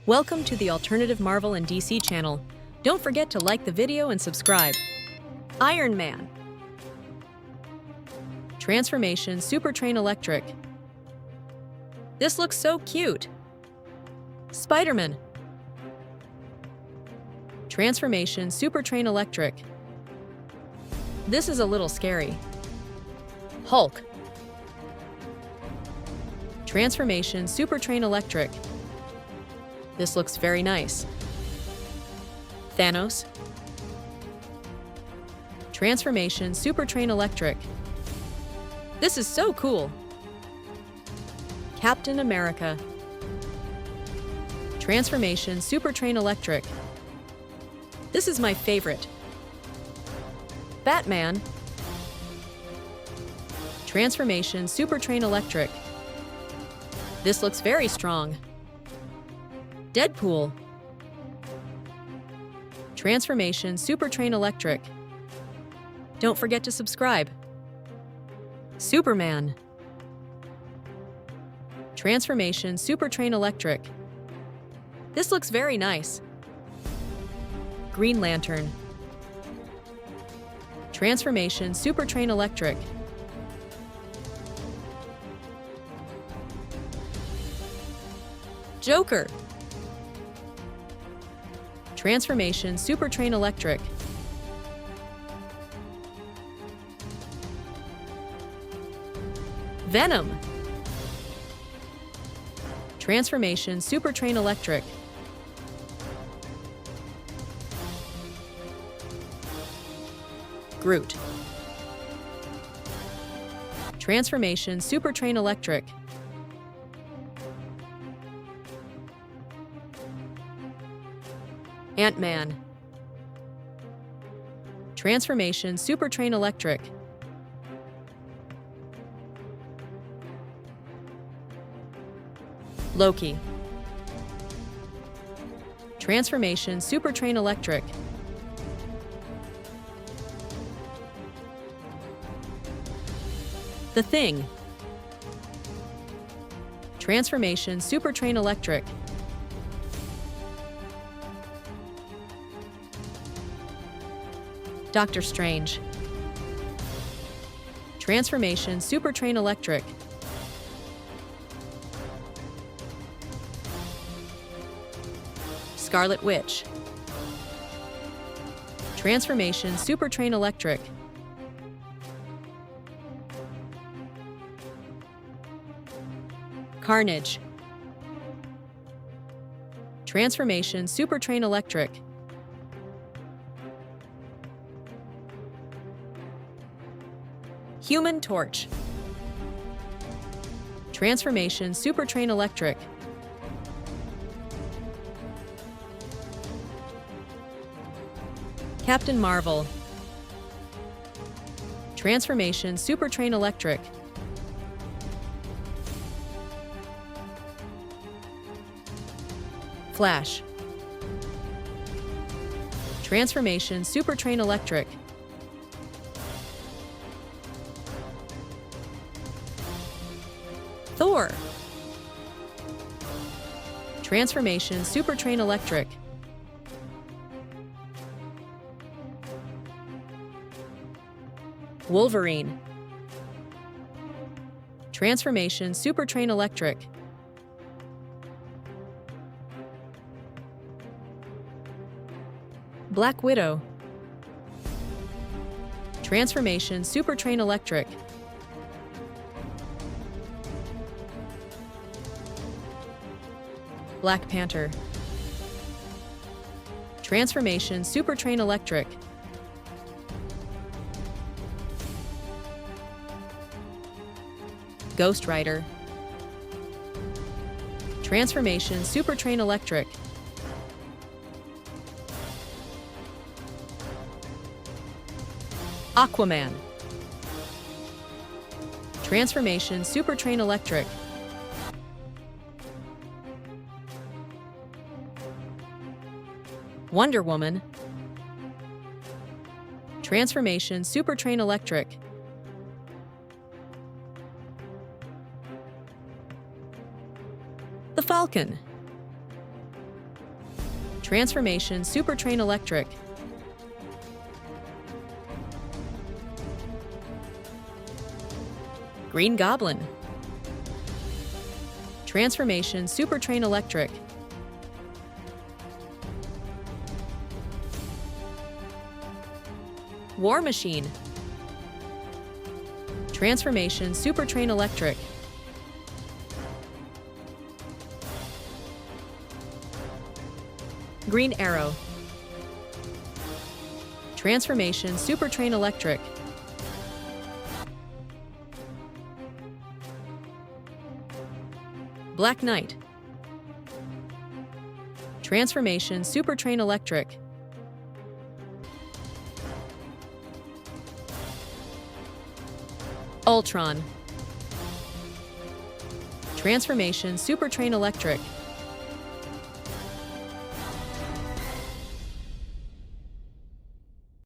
Welcome to the Alternative Marvel and DC channel. Don't forget to like the video and subscribe. Iron Man. Transformation Super Train Electric. This looks so cute. Spider-Man. Transformation Super Train Electric. This is a little scary. Hulk. Transformation Super Train Electric. This looks very nice. Thanos. Transformation Super Train Electric. This is so cool. Captain America. Transformation Super Train Electric. This is my favorite. Batman. Transformation Super Train Electric. This looks very strong. Deadpool. Transformation Super Train Electric. Don't forget to subscribe. Superman. Transformation Super Train Electric. This looks very nice. Green Lantern. Transformation Super Train Electric. Joker. Transformation Super Train Electric. Venom. Transformation Super Train Electric. Groot. Transformation Super Train Electric. Ant-Man. Transformation Super Train Electric. Loki. Transformation Super Train Electric. The Thing. Transformation Super Train Electric. Doctor Strange. Transformation Super Train Electric. Scarlet Witch. Transformation Super Train Electric. Carnage. Transformation Super Train Electric. Human Torch. Transformation Super Train Electric. Captain Marvel. Transformation Super Train Electric. Flash. Transformation Super Train Electric. Thor. Transformation Super Train Electric. Wolverine. Transformation Super Train Electric. Black Widow. Transformation Super Train Electric. Black Panther. Transformation Super Train Electric. Ghost Rider. Transformation Super Train Electric. Aquaman. Transformation Super Train Electric. Wonder Woman. Transformation Super Train Electric. The Falcon. Transformation Super Train Electric. Green Goblin. Transformation Super Train Electric. War Machine. Transformation Super Train Electric. Green Arrow. Transformation Super Train Electric. Black Knight. Transformation Super Train Electric. Ultron. Transformation Super Train Electric.